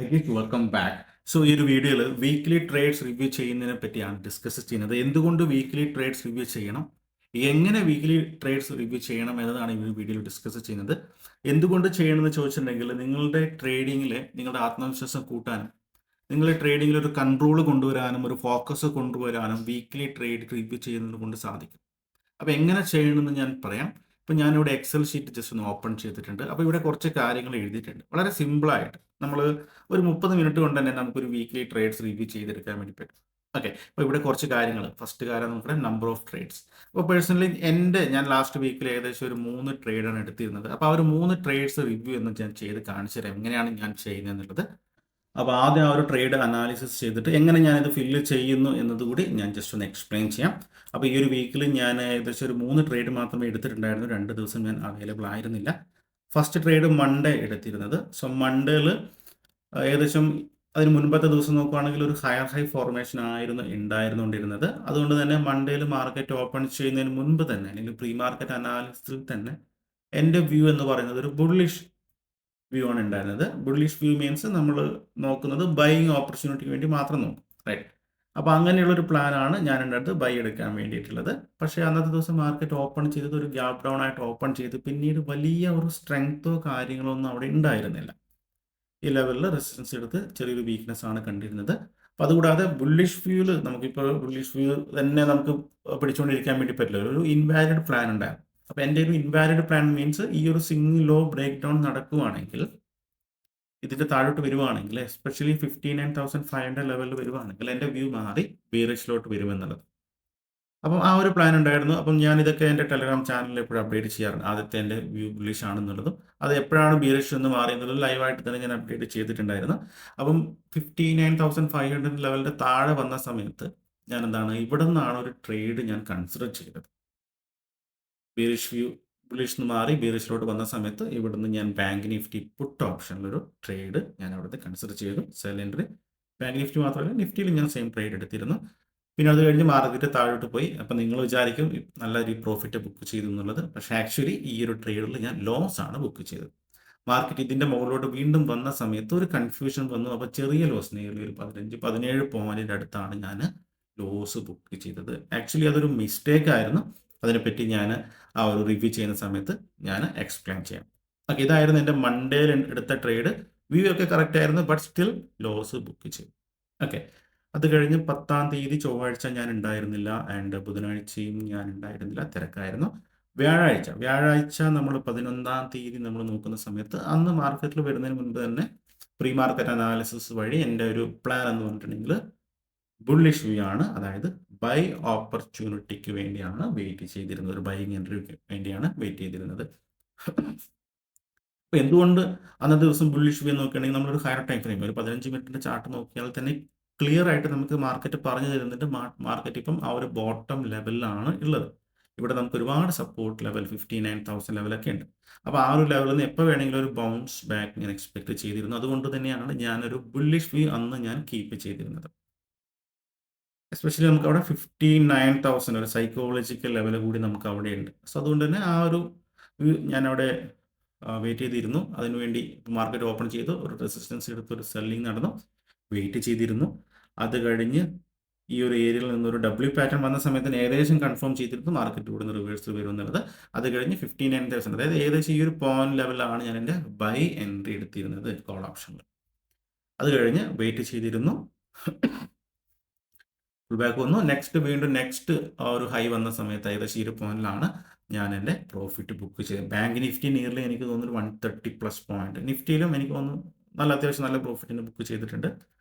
High guys welcome back. So ഈ ഒരു വീഡിയോയിൽ വീക്ക്ലി ട്രേഡ്സ് റിവ്യൂ ചെയ്യുന്നതിനെ പറ്റിയാണ് ഡിസ്കസ് ചെയ്യുന്നത്. എന്തുകൊണ്ട് വീക്ക്ലി ട്രേഡ്സ് റിവ്യൂ ചെയ്യണം, എങ്ങനെ വീക്ക്ലി ട്രേഡ്സ് റിവ്യൂ ചെയ്യണം എന്നതാണ് ഈ ഒരു വീഡിയോയിൽ ഡിസ്കസ് ചെയ്യുന്നത്. എന്തുകൊണ്ട് ചെയ്യണമെന്ന് ചോദിച്ചിട്ടുണ്ടെങ്കിൽ നിങ്ങളുടെ ട്രേഡിങ്ങിൽ നിങ്ങളുടെ ആത്മവിശ്വാസം കൂട്ടാനും നിങ്ങളുടെ ട്രേഡിങ്ങിൽ ഒരു കൺട്രോൾ കൊണ്ടുവരാനും ഒരു ഫോക്കസ് കൊണ്ടുവരാനും വീക്ക്ലി ട്രേഡ് റിവ്യൂ ചെയ്യുന്നത് കൊണ്ട് സാധിക്കും. അപ്പോൾ എങ്ങനെ ചെയ്യണമെന്ന് ഞാൻ പറയാം. ഇപ്പോൾ ഞാനിവിടെ എക്സൽ ഷീറ്റ് ജസ്റ്റ് ഒന്ന് ഓപ്പൺ ചെയ്തിട്ടുണ്ട്. അപ്പോൾ ഇവിടെ കുറച്ച് കാര്യങ്ങൾ എഴുതിയിട്ടുണ്ട്. വളരെ സിമ്പിളായിട്ട് നമ്മൾ ഒരു 30 മിനിറ്റ് കൊണ്ട് തന്നെ നമുക്കൊരു വീക്ക്ലി ട്രേഡ്സ് റിവ്യൂ ചെയ്തെടുക്കാൻ വേണ്ടി പറ്റും. ഓക്കെ, അപ്പോൾ ഇവിടെ കുറച്ച് കാര്യങ്ങൾ. ഫസ്റ്റ് കാര്യം നമുക്ക് നമ്പർ ഓഫ് ട്രേഡ്സ്. അപ്പോൾ പേഴ്സണലി ഞാൻ ലാസ്റ്റ് വീക്കിൽ ഏകദേശം ഒരു 3 ട്രേഡാണ് എടുത്തിരുന്നത്. അപ്പോൾ ആ ഒരു 3 ട്രേഡ്സ് റിവ്യൂ എന്ന് ഞാൻ ചെയ്ത് കാണിച്ചു തരാം എങ്ങനെയാണ് ഞാൻ ചെയ്യുന്നത് എന്നുള്ളത്. അപ്പോൾ ആദ്യം ആ ഒരു ട്രേഡ് അനാലിസിസ് ചെയ്തിട്ട് എങ്ങനെ ഞാനിത് ഫില്ല് ചെയ്യുന്നു എന്നതുകൂടി ഞാൻ ജസ്റ്റ് ഒന്ന് എക്സ്പ്ലെയിൻ ചെയ്യാം. അപ്പോൾ ഈ ഒരു വീക്കിൽ ഞാൻ ഏകദേശം ഒരു 3 ട്രേഡ് മാത്രമേ എടുത്തിട്ടുണ്ടായിരുന്നു. 2 ദിവസം ഞാൻ അവൈലബിൾ ആയിരുന്നില്ല. ഫസ്റ്റ് ട്രേഡ് മൺഡേ എടുത്തിരുന്നത്. സോ മൺഡേയിൽ ഏകദേശം അതിന് മുൻപത്തെ ദിവസം നോക്കുകയാണെങ്കിൽ ഒരു ഹയർ ഹൈ ഫോർമേഷൻ ആയിരുന്നു ഉണ്ടായിരുന്നുകൊണ്ടിരുന്നത്. അതുകൊണ്ട് തന്നെ മൺഡേയിൽ മാർക്കറ്റ് ഓപ്പൺ ചെയ്യുന്നതിന് മുൻപ് തന്നെ അല്ലെങ്കിൽ പ്രീ മാർക്കറ്റ് അനാലിസിസിൽ തന്നെ എൻ്റെ വ്യൂ എന്ന് പറയുന്നത് ഒരു ബുള്ളിഷ് വ്യൂ ആണ് ഉണ്ടായിരുന്നത്. ബുള്ളിഷ് വ്യൂ മീൻസ് നമ്മൾ നോക്കുന്നത് ബൈയിങ് ഓപ്പർച്യൂണിറ്റിക്ക് വേണ്ടി മാത്രം നോക്കും, റൈറ്റ്? അപ്പോൾ അങ്ങനെയുള്ളൊരു പ്ലാനാണ് ഞാൻ എൻ്റെ അടുത്ത് ബൈ എടുക്കാൻ വേണ്ടിയിട്ടുള്ളത്. പക്ഷേ അന്നത്തെ ദിവസം മാർക്കറ്റ് ഓപ്പൺ ചെയ്തത് ഒരു ഗ്യാപ് ഡൗൺ ആയിട്ട് ഓപ്പൺ ചെയ്ത് പിന്നീട് വലിയ ഒരു സ്ട്രെങ്തോ കാര്യങ്ങളോ ഒന്നും അവിടെ ഉണ്ടായിരുന്നില്ല. ഈ ലെവലിൽ റെസിസ്റ്റൻസ് എടുത്ത് ചെറിയൊരു വീക്ക്നെസ് ആണ് കണ്ടിരുന്നത്. അപ്പോൾ അതുകൂടാതെ ബുള്ളിഷ് വ്യൂവിൽ നമുക്കിപ്പോൾ ബുള്ളിഷ് വ്യൂ തന്നെ നമുക്ക് പിടിച്ചുകൊണ്ടിരിക്കാൻ വേണ്ടി പറ്റില്ല. ഒരു ഇൻവാലിഡ് പ്ലാൻ ഉണ്ടായിരുന്നു. അപ്പോൾ എൻ്റെ ഒരു ഇൻവാലിഡ് പ്ലാൻ മീൻസ് ഈ ഒരു സിംഗിൾ ലോ ബ്രേക്ക് ഡൗൺ നടക്കുകയാണെങ്കിൽ, ഇതിൻ്റെ താഴോട്ട് വരുവാണെങ്കിൽ, എസ്പെഷ്യലി 59,500 ലെവലിൽ വരുവാണെങ്കിൽ എൻ്റെ വ്യൂ മാറി ബീറിഷിലോട്ട് വരുമെന്നുള്ളത്. അപ്പം ആ ഒരു പ്ലാൻ ഉണ്ടായിരുന്നു. അപ്പം ഞാൻ ഇതൊക്കെ എൻ്റെ ടെലഗ്രാം ചാനലിൽ എപ്പോഴും അപ്ഡേറ്റ് ചെയ്യാറുണ്ട്. ആദ്യത്തെ എൻ്റെ വ്യൂ ബുള്ളിഷ് ആണെന്നുള്ളതും അത് എപ്പോഴാണ് ബീറിഷ് എന്ന് മാറി എന്നുള്ളത് ലൈവായിട്ട് തന്നെ ഞാൻ അപ്ഡേറ്റ് ചെയ്തിട്ടുണ്ടായിരുന്നു. അപ്പം 59,500 ലെവലിൻ്റെ താഴെ വന്ന സമയത്ത് ഞാൻ ഇവിടെ നിന്നാണ് ഒരു ട്രേഡ് ഞാൻ കൺസിഡർ ചെയ്തത്. ബീറിഷ് വ്യൂ ബുള്ളിഷ് നിന്ന് മാറി ബീറിഷിലോട്ട് വന്ന സമയത്ത് ഇവിടുന്ന് ഞാൻ ബാങ്ക് നിഫ്റ്റി പുട്ട് ഓപ്ഷനിലൊരു ട്രേഡ് ഞാൻ അവിടുത്തെ കൺസിഡർ ചെയ്തു. സെൽ എൻട്രി ബാങ്ക് നിഫ്റ്റി മാത്രമല്ല നിഫ്റ്റിയിൽ ഞാൻ സെയിം ട്രേഡ് എടുത്തിരുന്നു. പിന്നെ അത് കഴിഞ്ഞ് മാർക്കറ്റ് താഴോട്ട് പോയി. അപ്പം നിങ്ങൾ വിചാരിക്കും നല്ല ഒരു പ്രോഫിറ്റ് ബുക്ക് ചെയ്തു എന്നുള്ളത്. പക്ഷേ ആക്ച്വലി ഈ ഒരു ട്രേഡിൽ ഞാൻ ലോസ് ആണ് ബുക്ക് ചെയ്തത്. മാർക്കറ്റ് ഇതിൻ്റെ മുകളിലോട്ട് വീണ്ടും വന്ന സമയത്ത് ഒരു കൺഫ്യൂഷൻ വന്നു. അപ്പോൾ ചെറിയ ലോസ്, നേരിയ ഒരു 15-17 പോയിന്റിൻ്റെ അടുത്താണ് ഞാൻ ലോസ് ബുക്ക് ചെയ്തത്. ആക്ച്വലി അതൊരു മിസ്റ്റേക്ക് ആയിരുന്നു. അതിനെപ്പറ്റി ഞാൻ ആ ഒരു റിവ്യൂ ചെയ്യുന്ന സമയത്ത് ഞാൻ എക്സ്പ്ലെയിൻ ചെയ്യാം. ഓക്കെ, ഇതായിരുന്നു എൻ്റെ മൺഡേയിൽ എടുത്ത ട്രേഡ്. വ്യൂ ഒക്കെ കറക്റ്റ് ആയിരുന്നു, ബട്ട് സ്റ്റിൽ ലോസ് ബുക്ക് ചെയ്തു. ഓക്കെ, അത് കഴിഞ്ഞ് 10-ാം തീയതി ചൊവ്വാഴ്ച ഞാൻ ഉണ്ടായിരുന്നില്ല, ആൻഡ് ബുധനാഴ്ചയും ഞാൻ ഉണ്ടായിരുന്നില്ല, തിരക്കായിരുന്നു. വ്യാഴാഴ്ച നമ്മൾ 11-ാം തീയതി നമ്മൾ നോക്കുന്ന സമയത്ത് അന്ന് മാർക്കറ്റിൽ വരുന്നതിന് മുൻപ് തന്നെ പ്രീ മാർക്കറ്റ് അനാലിസിസ് വഴി എൻ്റെ ഒരു പ്ലാൻ എന്ന് പറഞ്ഞിട്ടുണ്ടെങ്കിൽ ബുള്ളിഷ് വ്യൂ ആണ്. അതായത് ബൈ ഓപ്പർച്യൂണിറ്റിക്ക് വേണ്ടിയാണ് വെയിറ്റ് ചെയ്തിരുന്നത്. ഒരു ബൈയിങ് എൻട്രിക്ക് വേണ്ടിയാണ് വെയിറ്റ് ചെയ്തിരുന്നത്. അപ്പോൾ എന്തുകൊണ്ട് അന്നത്തെ ദിവസം ബുള്ളിഷ് വ്യൂ നോക്കുകയാണെങ്കിൽ നമ്മളൊരു ഹയർ ടൈം ഫ്രെയിം ഒരു 15 മിനിറ്റിൻ്റെ ചാർട്ട് നോക്കിയാൽ തന്നെ ക്ലിയർ ആയിട്ട് നമുക്ക് മാർക്കറ്റ് പറഞ്ഞു തരുന്നുണ്ട്. മാർക്കറ്റ് ഇപ്പം ആ ഒരു ബോട്ടം ലെവലിലാണ് ഉള്ളത്. ഇവിടെ നമുക്ക് ഒരുപാട് സപ്പോർട്ട് ലെവൽ 59,000 ലെവലൊക്കെ ഉണ്ട്. അപ്പോൾ ആ ഒരു ലെവലിൽ നിന്ന് എപ്പോൾ വേണമെങ്കിലും ഒരു ബൗൺസ് ബാക്ക് ഞാൻ എക്സ്പെക്ട് ചെയ്തിരുന്നു. അതുകൊണ്ട് തന്നെയാണ് ഞാനൊരു ബുള്ളിഷ് വ്യൂ അന്ന് ഞാൻ കീപ്പ് ചെയ്തിരുന്നത്. എസ്പെഷ്യലി നമുക്ക് അവിടെ 59,000 ഒരു സൈക്കോളജിക്കൽ ലെവൽ കൂടി നമുക്ക് അവിടെ ഉണ്ട്. സോ അതുകൊണ്ട് തന്നെ ആ ഒരു ഞാനവിടെ വെയിറ്റ് ചെയ്തിരുന്നു. അതിനുവേണ്ടി മാർക്കറ്റ് ഓപ്പൺ ചെയ്തു, ഒരു റെസിസ്റ്റൻസ് എടുത്ത് ഒരു സെല്ലിംഗ് നടന്നു, വെയിറ്റ് ചെയ്തിരുന്നു. അത് കഴിഞ്ഞ് ഈ ഒരു ഏരിയയിൽ നിന്നൊരു ഡബ്ല്യു പാറ്റേൺ വന്ന സമയത്തിന് ഏകദേശം കൺഫേം ചെയ്തിരുന്നു മാർക്കറ്റ് ഇവിടെ നിന്ന് റിവേഴ്സ് വരും എന്നുള്ളത്. അത് കഴിഞ്ഞ് 59,000 അതായത് ഏകദേശം ഈ ഒരു പോയിന്റ് ലെവലിലാണ് ഞാൻ എൻ്റെ ബൈ എൻട്രി എടുത്തിരുന്നത് കോൾ ഓപ്ഷനിൽ. അത് കഴിഞ്ഞ് വെയിറ്റ് ചെയ്തിരുന്നു, ഫുൾ ബാക്ക് വന്നു. നെക്സ്റ്റ് ആ ഒരു ഹൈ വന്ന സമയത്ത് ഏകദേശം ഈ ഒരു പോയിന്റിലാണ് ഞാൻ എൻ്റെ പ്രോഫിറ്റ് ബുക്ക് ചെയ്തത്. ബാങ്ക് നിഫ്റ്റി നിയർലി എനിക്ക് തോന്നുന്നു 130+ പോയിന്റ്. നിഫ്റ്റിയിലും എനിക്ക് തോന്നുന്നു അത്യാവശ്യം നല്ല പ്രോഫിറ്റിന് ബുക്ക് ചെയ്തിട്ടുണ്ട്.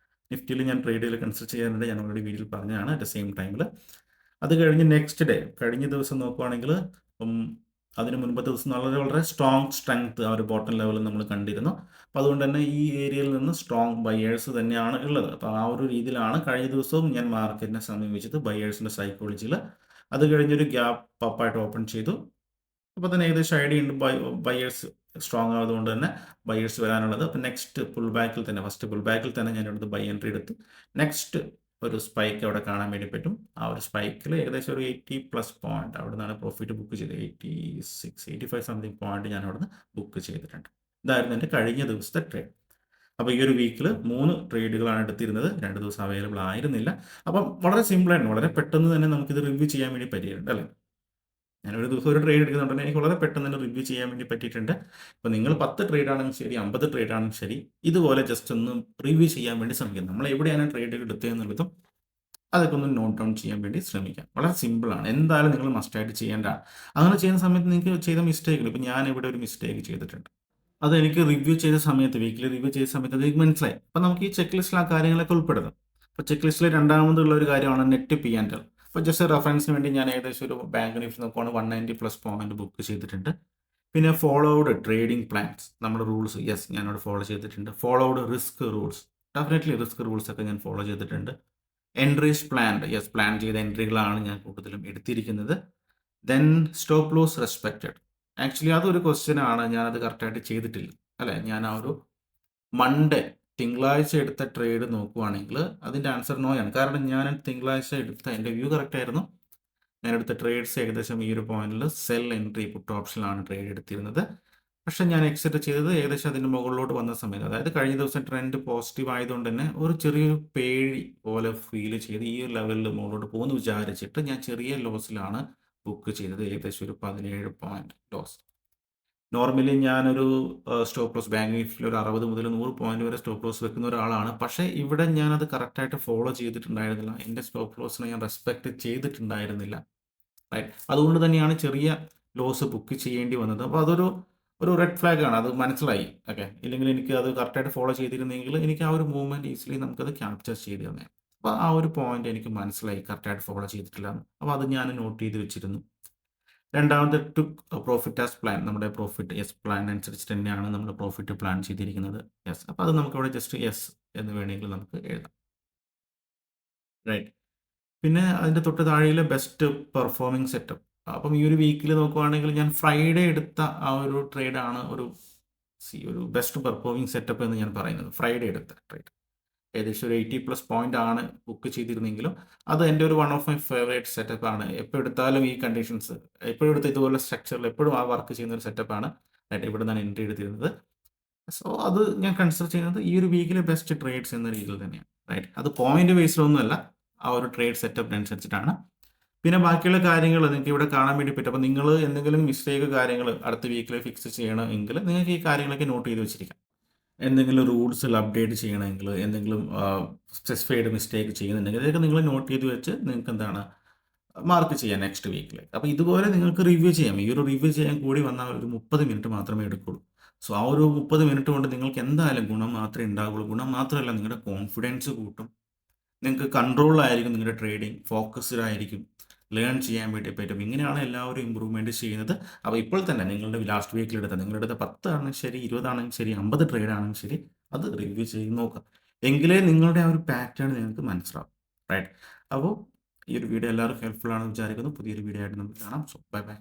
നിഫ്റ്റിയിൽ ഞാൻ ട്രേഡിൽ കൺസിഡർ ചെയ്യാറുണ്ട്, ഞാൻ ഓൾറെഡി വീഡിയോയിൽ പറഞ്ഞതാണ്. അറ്റ് സെയിം ടൈമിൽ അത് കഴിഞ്ഞ് നെക്സ്റ്റ് ഡേ കഴിഞ്ഞ ദിവസം നോക്കുവാണെങ്കിൽ അതിന് മുൻപത്തെ ദിവസം വളരെ സ്ട്രെങ്ത് ആ ഒരു ബോട്ടം ലെവലിൽ നമ്മൾ കണ്ടിരുന്നു. അപ്പോൾ അതുകൊണ്ട് തന്നെ ഈ ഏരിയയിൽ നിന്ന് സ്ട്രോങ് ബയേഴ്സ് തന്നെയാണ് ഉള്ളത്. അപ്പോൾ ആ ഒരു രീതിയിലാണ് കഴിഞ്ഞ ദിവസവും ഞാൻ മാർക്കറ്റിനെ സമീപിച്ചത് ബയേഴ്സിൻ്റെ സൈക്കോളജിയിൽ. അത് കഴിഞ്ഞൊരു ഗ്യാപ്പ് അപ്പായിട്ട് ഓപ്പൺ ചെയ്തു. അപ്പോൾ തന്നെ ഏകദേശം ഐഡിയ ഉണ്ട് ബയേഴ്സ് സ്ട്രോങ് ആയതുകൊണ്ട് തന്നെ ബയേഴ്സ് വരാനുള്ളത്. അപ്പോൾ ഫസ്റ്റ് പുൾ ബാക്കിൽ തന്നെ ഞാൻ ഇവിടുത്തെ ബൈ എൻട്രി എടുത്തു. നെക്സ്റ്റ് ഒരു സ്പൈക്ക് അവിടെ കാണാൻ വേണ്ടി പറ്റും. ആ ഒരു സ്പൈക്കിൽ ഏകദേശം ഒരു 80+ പോയിന്റ് അവിടെ നിന്നാണ് പ്രോഫിറ്റ് ബുക്ക് ചെയ്തത്. 86-85 സംതിങ് പോയിന്റ് ഞാൻ അവിടെ നിന്ന് ബുക്ക് ചെയ്തിട്ടുണ്ട്. ഇതായിരുന്നു എൻ്റെ കഴിഞ്ഞ ദിവസത്തെ ട്രേഡ്. അപ്പോൾ ഈ ഒരു വീക്കിൽ 3 ട്രേഡുകളാണ് എടുത്തിരുന്നത്. 2 ദിവസം അവൈലബിൾ ആയിരുന്നില്ല. അപ്പം വളരെ സിമ്പിളായിരുന്നു. വളരെ പെട്ടെന്ന് തന്നെ നമുക്കിത് റിവ്യൂ ചെയ്യാൻ വേണ്ടി പറ്റിയിട്ടുണ്ട് അല്ലേ? ഞാനൊരു ദിവസം ഒരു ട്രേഡ് എടുക്കുന്നുണ്ടെങ്കിൽ എനിക്ക് വളരെ പെട്ടെന്ന് തന്നെ റിവ്യൂ ചെയ്യാൻ വേണ്ടി പറ്റിയിട്ടുണ്ട്. അപ്പോൾ നിങ്ങൾ 10 ട്രേഡ് ആണെങ്കിലും ശരി, 50 ട്രേഡ് ആണെങ്കിലും ശരി, ഇതുപോലെ ജസ്റ്റ് ഒന്ന് റിവ്യൂ ചെയ്യാൻ വേണ്ടി ശ്രമിക്കുക. നമ്മൾ എവിടെയാണ് ട്രേഡുകൾ എടുത്തതെന്നുള്ളതും അതൊക്കെ ഒന്ന് നോട്ട് ഡൗൺ ചെയ്യാൻ വേണ്ടി ശ്രമിക്കാം. വളരെ സിമ്പിളാണ്. എന്തായാലും നിങ്ങൾ മസ്റ്റായിട്ട് ചെയ്യേണ്ടതാണ്. അങ്ങനെ ചെയ്യുന്ന സമയത്ത് നിങ്ങൾക്ക് ചെയ്ത മിസ്റ്റേക്കുകൾ, ഇപ്പോൾ ഞാൻ ഇവിടെ ഒരു മിസ്റ്റേക്ക് ചെയ്തിട്ടുണ്ട്. അതെനിക്ക് റിവ്യൂ ചെയ്ത സമയത്ത്, വീക്കിലി റിവ്യൂ ചെയ്ത സമയത്ത് അതെനിക്ക് മനസ്സിലായി. അപ്പോൾ നമുക്ക് ഈ ചെക്ക് ലിസ്റ്റിൽ ആ കാര്യങ്ങളൊക്കെ ഉൾപ്പെടുന്നു. അപ്പോൾ ചെക്ക് ലിസ്റ്റിൽ രണ്ടാമതുള്ള ഒരു കാര്യമാണ് നെറ്റ് പി ആൻഡ് എൽ. അപ്പോൾ ജസ്റ്റ് റെഫറൻസിന് വേണ്ടി ഞാൻ ഏകദേശം ഒരു ബാങ്ക് നിഫ്റ്റി നോക്കുവാണെങ്കിൽ 190+ പോയിന്റ് ബുക്ക് ചെയ്തിട്ടുണ്ട്. പിന്നെ ഫോളോഡ് ട്രേഡിംഗ് പ്ലാൻസ്, നമ്മുടെ റൂൾസ്, യെസ് ഞാനവിടെ ഫോളോ ചെയ്തിട്ടുണ്ട്. Followed risk rules, definitely risk rules ഒക്കെ ഞാൻ ഫോളോ ചെയ്തിട്ടുണ്ട്. എൻട്രീസ് പ്ലാൻഡ്, യെസ് പ്ലാൻ ചെയ്ത എൻട്രികളാണ് ഞാൻ കൂടുതലും എടുത്തിരിക്കുന്നത്. Then stop loss respected. Actually അതൊരു ക്വസ്റ്റ്യൻ ആണ്, ഞാനത് കറക്റ്റായിട്ട് ചെയ്തിട്ടില്ല അല്ലേ. ഞാൻ ആ ഒരു മൺഡേ തിങ്കളാഴ്ച എടുത്ത ട്രേഡ് നോക്കുവാണെങ്കിൽ അതിൻ്റെ ആൻസർ നോ ആണ്. കാരണം ഞാൻ തിങ്കളാഴ്ച എടുത്ത എൻ്റെ വ്യൂ കറക്റ്റ് ആയിരുന്നു. ഞാൻ എടുത്ത ട്രേഡ്സ് ഏകദേശം ഈ ഒരു പോയിന്റിൽ സെൽ എൻട്രി പുട്ട് ഓപ്ഷനിലാണ് ട്രേഡ് എടുത്തിരുന്നത്. പക്ഷേ ഞാൻ എക്സിറ്റ് ചെയ്തത് ഏകദേശം അതിൻ്റെ മുകളിലോട്ട് വന്ന സമയത്ത്, അതായത് കഴിഞ്ഞ ദിവസം ട്രെൻഡ് പോസിറ്റീവ് ആയതുകൊണ്ട് തന്നെ ഒരു ചെറിയൊരു പേടി പോലെ ഫീൽ ചെയ്ത് ഈ ഒരു ലെവലിൽ മുകളിലോട്ട് പോകുമെന്ന് വിചാരിച്ചിട്ട് ഞാൻ ചെറിയ ലോസിലാണ് ബുക്ക് ചെയ്തത്. ഏകദേശം ഒരു 17 പോയിന്റ് ലോസ്. നോർമലി ഞാനൊരു സ്റ്റോപ്പ് ലോസ് ബാങ്ക് നിഫ്റ്റിയിൽ ഒരു 60 മുതൽ 100 പോയിന്റ് വരെ സ്റ്റോപ്പ് ലോസ് വെക്കുന്ന ഒരാളാണ്. പക്ഷേ ഇവിടെ ഞാനത് കറക്റ്റായിട്ട് ഫോളോ ചെയ്തിട്ടുണ്ടായിരുന്നില്ല. എൻ്റെ സ്റ്റോപ്പ് ലോസിനെ ഞാൻ റെസ്പെക്റ്റ് ചെയ്തിട്ടുണ്ടായിരുന്നില്ല. റൈറ്റ്. അതുകൊണ്ട് തന്നെയാണ് ചെറിയ ലോസ് ബുക്ക് ചെയ്യേണ്ടി വന്നത്. അപ്പോൾ അതൊരു റെഡ് ഫ്ലാഗ് ആണ്. അത് മനസ്സിലായി. ഓക്കെ. ഇല്ലെങ്കിൽ എനിക്ക് അത് കറക്റ്റായിട്ട് ഫോളോ ചെയ്തിരുന്നെങ്കിൽ എനിക്ക് ആ ഒരു മൂവ്മെൻറ്റ് ഈസിലി നമുക്കത് ക്യാപ്ചർ ചെയ്ത് തന്നെ. അപ്പോൾ ആ ഒരു പോയിന്റ് എനിക്ക് മനസ്സിലായി കറക്റ്റായിട്ട് ഫോളോ ചെയ്തിട്ടില്ല. അപ്പോൾ അത് ഞാൻ നോട്ട് ചെയ്ത് വെച്ചിരുന്നു. രണ്ടാമത്തെ പ്രോഫിറ്റ് ആസ് പ്ലാൻ, നമ്മുടെ പ്രോഫിറ്റ് യെസ് പ്ലാൻ അനുസരിച്ച് തന്നെയാണ് നമ്മൾ പ്രോഫിറ്റ് പ്ലാൻ ചെയ്തിരിക്കുന്നത്. യെസ്. അപ്പോൾ അത് നമുക്കവിടെ ജസ്റ്റ് യെസ് എന്ന് വേണമെങ്കിൽ നമുക്ക് എഴുതാം. റൈറ്റ്. പിന്നെ അതിൻ്റെ തൊട്ട് താഴെയിലെ ബെസ്റ്റ് പെർഫോമിംഗ് സെറ്റപ്പ്. അപ്പം ഈ ഒരു വീക്കിൽ നോക്കുവാണെങ്കിൽ ഞാൻ ഫ്രൈഡേ എടുത്ത ആ ഒരു ട്രേഡാണ് ഒരു ബെസ്റ്റ് പെർഫോമിംഗ് സെറ്റപ്പ് എന്ന് ഞാൻ പറയുന്നത്. ഫ്രൈഡേ എടുത്ത ട്രേഡ് ഏകദേശം ഒരു 80+ പോയിന്റ് ആണ് ബുക്ക് ചെയ്തിരുന്നെങ്കിലും അത് എൻ്റെ ഒരു one of my favourite setup ആണ്. എപ്പോൾ എടുത്താലും ഈ കണ്ടീഷൻസ്, എപ്പോഴും എടുത്ത ഇതുപോലെ സ്ട്രക്ചറിൽ എപ്പോഴും ആ വർക്ക് ചെയ്യുന്ന ഒരു സെറ്റപ്പാണ്. ഇവിടെ നിന്നാണ് എൻട്രി എടുത്തിരുന്നത്. സോ അത് ഞാൻ കൺസിഡർ ചെയ്യുന്നത് ഈ ഒരു വീക്കിലെ ബെസ്റ്റ് ട്രേഡ്സ് എന്ന രീതിയിൽ തന്നെയാണ്. റൈറ്റ്. അത് പോയിന്റ് ബേസിലൊന്നുമല്ല, ആ ഒരു ട്രേഡ് സെറ്റപ്പിനനുസരിച്ചിട്ടാണ്. പിന്നെ ബാക്കിയുള്ള കാര്യങ്ങൾ നിങ്ങൾക്ക് ഇവിടെ കാണാൻ വേണ്ടി പറ്റും. അപ്പോൾ നിങ്ങൾ എന്തെങ്കിലും മിസ്റ്റേക്ക് കാര്യങ്ങൾ അടുത്ത വീക്കിൽ ഫിക്സ് ചെയ്യണമെങ്കിൽ നിങ്ങൾക്ക് ഈ കാര്യങ്ങളൊക്കെ നോട്ട് ചെയ്ത് വെച്ചിരിക്കാം. എന്തെങ്കിലും റൂൾസിൽ അപ്ഡേറ്റ് ചെയ്യണമെങ്കിൽ, എന്തെങ്കിലും സ്പെസിഫൈഡ് മിസ്റ്റേക്ക് ചെയ്യുന്നുണ്ടെങ്കിൽ ഇതൊക്കെ നിങ്ങൾ നോട്ട് ചെയ്ത് വെച്ച് നിങ്ങൾക്ക് എന്താണ് മാർക്ക് ചെയ്യാം നെക്സ്റ്റ് വീക്കിൽ. അപ്പോൾ ഇതുപോലെ നിങ്ങൾക്ക് റിവ്യൂ ചെയ്യാം. ഈ ഒരു റിവ്യൂ ചെയ്യാൻ കൂടി വന്നാൽ ഒരു 30 മിനിറ്റ് മാത്രമേ എടുക്കുള്ളൂ. സോ ആ ഒരു 30 മിനിറ്റ് കൊണ്ട് നിങ്ങൾക്ക് എന്തായാലും ഗുണം മാത്രമേ ഉണ്ടാവുള്ളൂ. ഗുണം മാത്രമല്ല, നിങ്ങളുടെ കോൺഫിഡൻസ് കൂട്ടും. നിങ്ങൾക്ക് കൺട്രോളിലായിരിക്കും നിങ്ങളുടെ ട്രേഡിംഗ്, ഫോക്കസ്ഡ് ആയിരിക്കും, ലേൺ ചെയ്യാൻ വേണ്ടി പറ്റും. ഇങ്ങനെയാണ് എല്ലാവരും ഇമ്പ്രൂവ്മെൻറ്റ് ചെയ്യുന്നത്. അപ്പോൾ ഇപ്പോൾ തന്നെ നിങ്ങളുടെ ലാസ്റ്റ് വീക്കിലെടുത്ത നിങ്ങളുടെ 10 ആണെങ്കിലും ശരി, 20 ആണെങ്കിലും ശരി, 50 ട്രേഡ് ആണെങ്കിലും ശരി, അത് റിവ്യൂ ചെയ്ത് നോക്കുക. എങ്കിലേ നിങ്ങളുടെ ആ ഒരു പാറ്റേൺ നിങ്ങൾക്ക് മനസ്സിലാവും. റൈറ്റ്. അപ്പോൾ ഈ ഒരു വീഡിയോ എല്ലാവർക്കും ഹെൽപ്ഫുൾ ആണെന്ന് വിചാരിക്കുന്നു. പുതിയൊരു വീഡിയോ ആയിട്ട് നമുക്ക് കാണാം. So bye bye.